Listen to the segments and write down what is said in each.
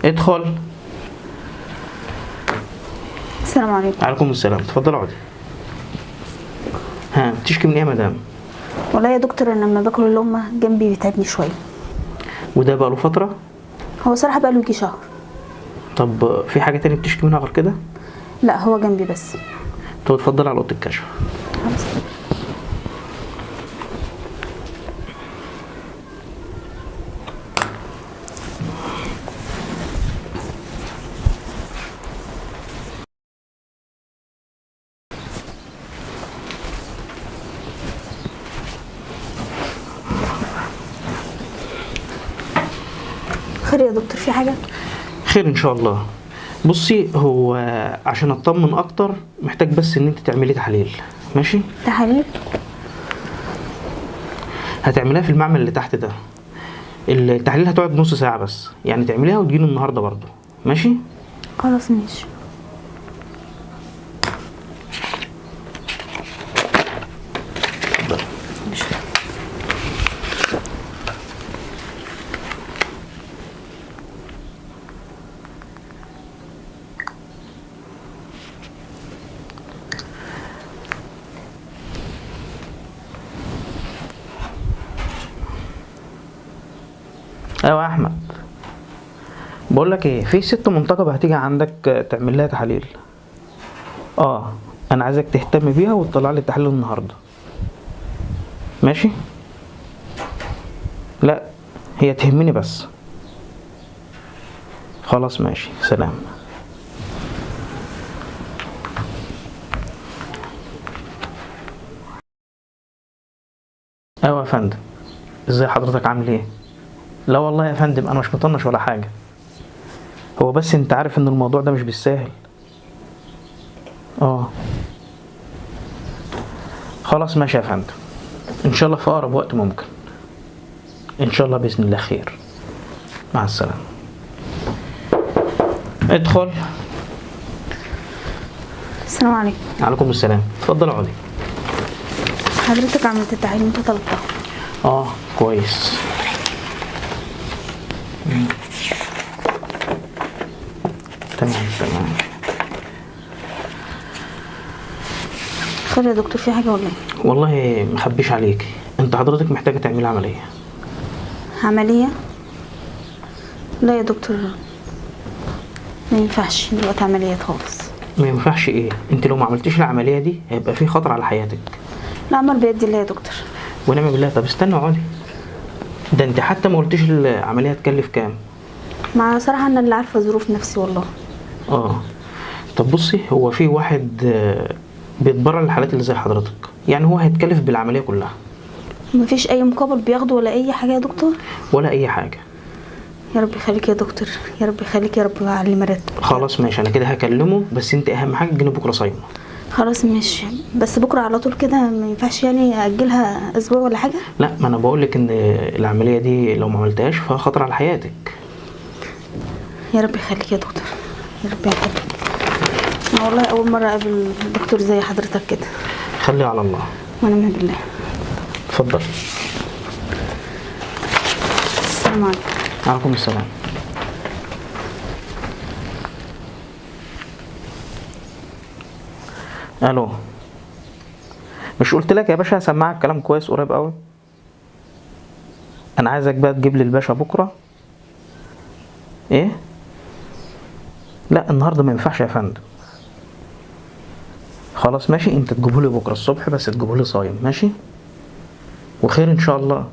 ادخل. السلام عليكم. عليكم السلام، اتفضل اقعدي. ها بتشكي من ايه يا مدام؟ والله يا دكتور انا لما باكل اللقمه جنبي بيتعبني شويه. وده بقى له فتره؟ هو صراحه بقى له يجي شهر. طب في حاجه تانية بتشكي منها غير كده؟ لا هو جنبي بس. طب اتفضل على اوضه الكشف. خلاص. خير يا دكتور، في حاجه؟ خير ان شاء الله. بصي، هو عشان اطمن اكتر محتاج بس ان انت تعملي تحاليل، ماشي؟ تحاليل؟ هتعمليها في المعمل اللي تحت ده. التحاليل هتقعد نص ساعه بس، يعني تعمليها وتجيني النهارده برضو، ماشي؟ خلاص ماشي. ماشي. ايوه يا احمد، بقول لك ايه، في ست منتقبه هتيجي عندك تعمل لها تحاليل. انا عايزك تهتم بيها وتطلع لي التحاليل النهارده، ماشي؟ لا هي تهمني بس. خلاص ماشي، سلام. ايوه يا فندم، ازاي حضرتك عامل ايه؟ لا والله يا فندم انا مش مطنش ولا حاجه، هو بس انت عارف ان الموضوع ده مش بالساهل. خلاص ماشي يا فندم، ان شاء الله في اقرب وقت ممكن، ان شاء الله باذن الله خير. مع السلامه. ادخل. السلام عليكم. عليكم السلام، اتفضل اقعدي. حضرتك عملت التحاليل انت طلبتها؟ كويس. تمام. خير يا دكتور، في حاجه ولا ايه؟ والله مخبيش عليك، انت حضرتك محتاجه تعملي عمليه. عمليه؟ لا يا دكتور، ما ينفعش دلوقتي عمليات خالص. ما ينفعش ايه؟ انت لو ما عملتيش العمليه دي هيبقى في خطر على حياتك. لا امر بيد الله يا دكتور. ونعم بالله. طب استنى اقعدي، ده انت حتى ما قلتيش العمليه هتكلف كام. مع صراحه انا اللي عارفه ظروف نفسي والله. طب بصي، هو في واحد بيتبرع للحالات اللي زي حضرتك، يعني هو هيتكلف بالعمليه كلها. مفيش اي مقابل بياخده ولا اي حاجه يا دكتور؟ ولا اي حاجه. يا رب يخليك يا دكتور، يا رب يخليك، يا رب يعلي مرتبك. خلاص ماشي، انا كده هكلمه، بس انت اهم حاجه تجيني بكره صايمه. خلاص ماشي، بس بكره على طول كده ما ينفعش يعني اجلها اسبوع ولا حاجه؟ لا، ما انا بقول لك ان العمليه دي لو ما عملتهاش فيها خطر على حياتك. يا رب يخليك يا دكتور، يا رب يخليك. انا والله اول مره اقابل دكتور زي حضرتك كده. خلي على الله. ونعم بالله. اتفضل. السلام عليكم. عليكم السلام. الو، مش قلت لك يا باشا هسمعك كلام كويس قريب قوي؟ انا عايزك بقى تجيب لي الباشا بكره. ايه؟ لا النهارده ما ينفعش يا فندم. خلاص ماشي، انت تجيبه لي بكره الصبح، بس تجيبه لي صايم، ماشي؟ وخير ان شاء الله،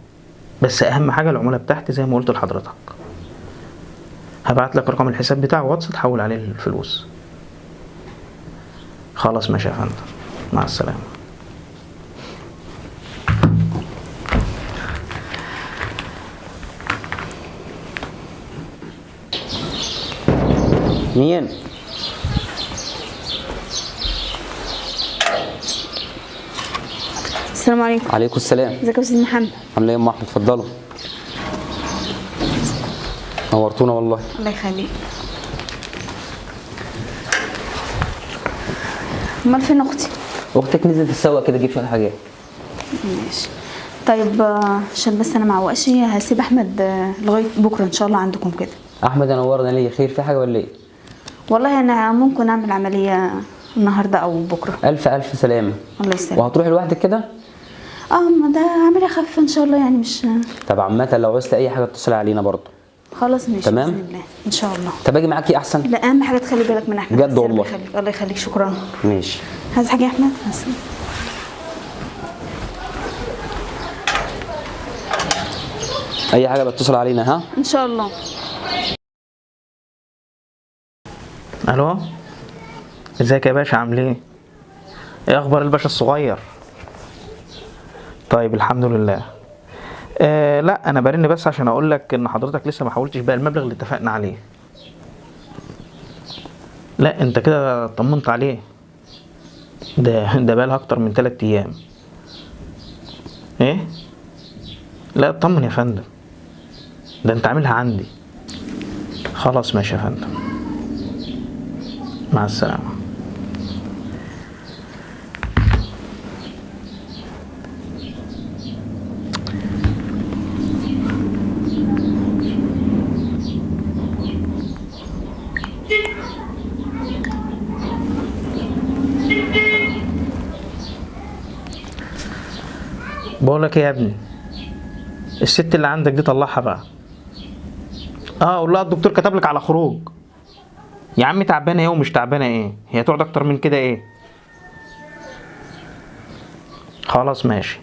بس اهم حاجه العموله بتاعتي زي ما قلت لحضرتك. هبعت لك رقم الحساب بتاع واتس تحول عليه الفلوس. خلاص ماشي يا فندم، مع السلامه. مين؟ السلام عليكم. عليكم السلام. ازيك يا استاذ محمد؟ عامله ايه يا ام احمد؟ اتفضلوا، نورتونا والله. الله يخليك. امال فين اختي؟ اختك نزلت تسوق كده، جيب شويه حاجات. ماشي. طيب عشان بس انا معوقش، هسيب احمد لغايه بكره ان شاء الله عندكم كده. احمد نورنا ليه؟ خير في حاجه ولا ايه؟ والله انا ممكن اعمل عمليه النهارده او بكره. الف الف سلامه. الله يسلمك. وهتروحي لوحدك كده؟ ما ده عمليه خفيفه ان شاء الله يعني مش. طب عامه لو عوزت اي حاجه اتصل علينا برضه. خلاص ماشي. تمام؟ باذن الله ان شاء الله. طب اجي معاكي احسن؟ لا اهم حاجه تخلي بالك من احمد. بجد بس والله. ربنا يخليك. الله يخليك. شكرا. ماشي. عايز حاجه يا احمد؟ بس. اي حاجه بتصل علينا ها؟ ان شاء الله. الو، ازيك يا باشا؟ عامل ايه؟ ايه اخبار الباشا الصغير؟ طيب الحمد لله. لا انا برن بس عشان اقول لك ان حضرتك لسه ما حولتش بقى المبلغ اللي اتفقنا عليه. لا انت كده طمنت عليه. ده بقى لها اكتر من 3 ايام. ايه؟ لا اطمن يا فندم، ده انت عاملها عندي. خلاص ماشي يا فندم، مع السلامة. بقولك ايه يا ابني، الست اللي عندك دي طلعها بقى. قول لها الدكتور كتب لك على خروج. يا عم تعبانه ايه ومش تعبانه ايه؟ هي تقعد اكتر من كده ايه؟ خلاص ماشي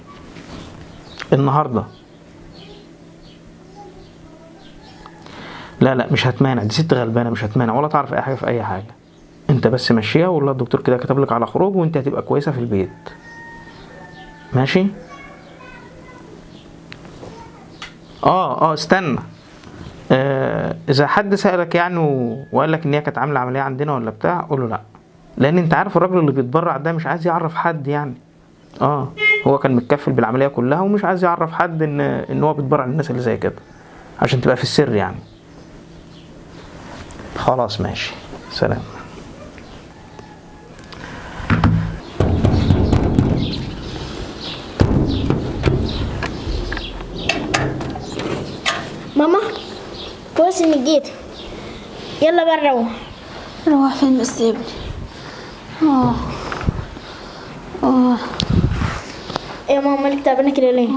النهارده. لا مش هتمانع، دي ست غلبانه مش هتمانع ولا تعرف اي حاجه في اي حاجه. انت بس مشيها وقول لها الدكتور كده كتب لك على خروج وانت هتبقى كويسه في البيت. ماشي؟ استنى. اذا حد سألك يعني وقال لك ان هي كانت عامله عمليه عندنا ولا بتاع، قول له لا، لان انت عارف الراجل اللي بيتبرع ده مش عايز يعرف حد يعني. هو كان متكفل بالعمليه كلها ومش عايز يعرف حد ان هو بيتبرع للناس اللي زي كده، عشان تبقى في السر يعني. خلاص ماشي، سلام. ماما كويس انك جيت. يلا بقى نروح. نروح فين بس يا ابني؟ يا ماما مالك تعبانه كده ليه؟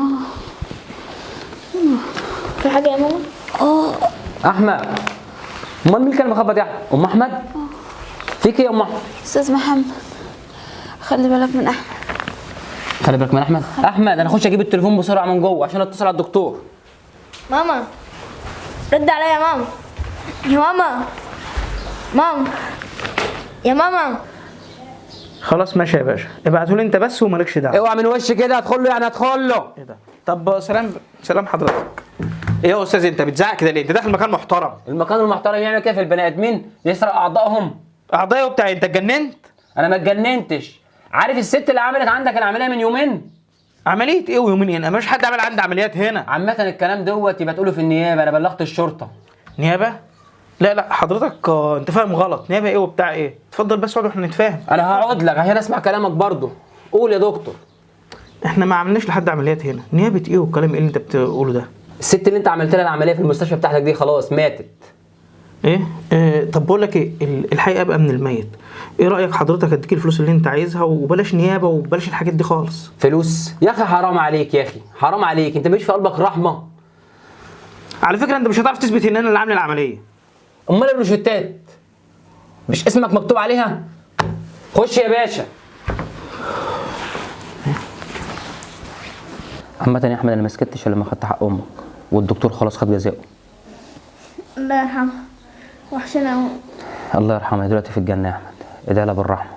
في حاجه يا ماما؟ احمد، امال مين كان مخبط يا احمد؟ ام احمد؟ فيك ايه يا ام احمد؟ استاذ محمد خلي بالك من احمد. خلي بالك من احمد. احمد انا اخش اجيب التليفون بسرعه من جوه عشان اتصل على الدكتور. ماما رد عليا يا ماما. يا ماما يا ماما. خلاص ماشي يا باشا، ابعتهولي انت بس ومالكش دعوه. اوعى من وش كده، هدخل له يعني هدخل له. ايه ده؟ طب سلام حضرتك. ايه يا استاذ انت بتزعق كده ليه؟ انت داخل مكان محترم. المكان المحترم يعمل كده في البني ادمين؟ يسرق اعضائهم. اعضائي وبتاع؟ انت اتجننت؟ انا ما اتجننتش. عارف الست اللي عملت عندك العمليه من يومين؟ عمليه ايه ويومين هنا؟ مفيش حد عمل عندي عمليات هنا. عامه الكلام دوت يبقى تقوله في النيابه، انا بلغت الشرطه. نيابه؟ لا حضرتك انت فاهم غلط. نيابه ايه وبتاع ايه؟ اتفضل بس اقعد واحنا نتفاهم. انا هقعد لك عشان اسمع كلامك برضه. قول يا دكتور. احنا ما عملناش لحد عمليات هنا. نيابه ايه والكلام ايه اللي انت بتقوله ده؟ الست اللي انت عملت لها العمليه في المستشفى بتاعتك دي خلاص ماتت. ايه؟ طب بقول لك ايه، الحقيقه ابقى من الميت. ايه رايك حضرتك اديك الفلوس اللي انت عايزها وبلاش نيابه وبلاش الحاجات دي خالص. فلوس؟ يا اخي حرام عليك يا اخي، حرام عليك، انت مش في قلبك رحمه؟ على فكره انت مش هتعرف تثبت ان انا اللي عامل العمليه. امال الروشتات مش اسمك مكتوب عليها؟ خش يا باشا. عامة يا احمد انا ما سكتش الا لما خدت حق امك، والدكتور خلاص خد جزاؤه. الله يرحمها. وحشنا اهو. الله يرحمها، دلوقتي في الجنه يا احمد، ادعي لها بالرحمه.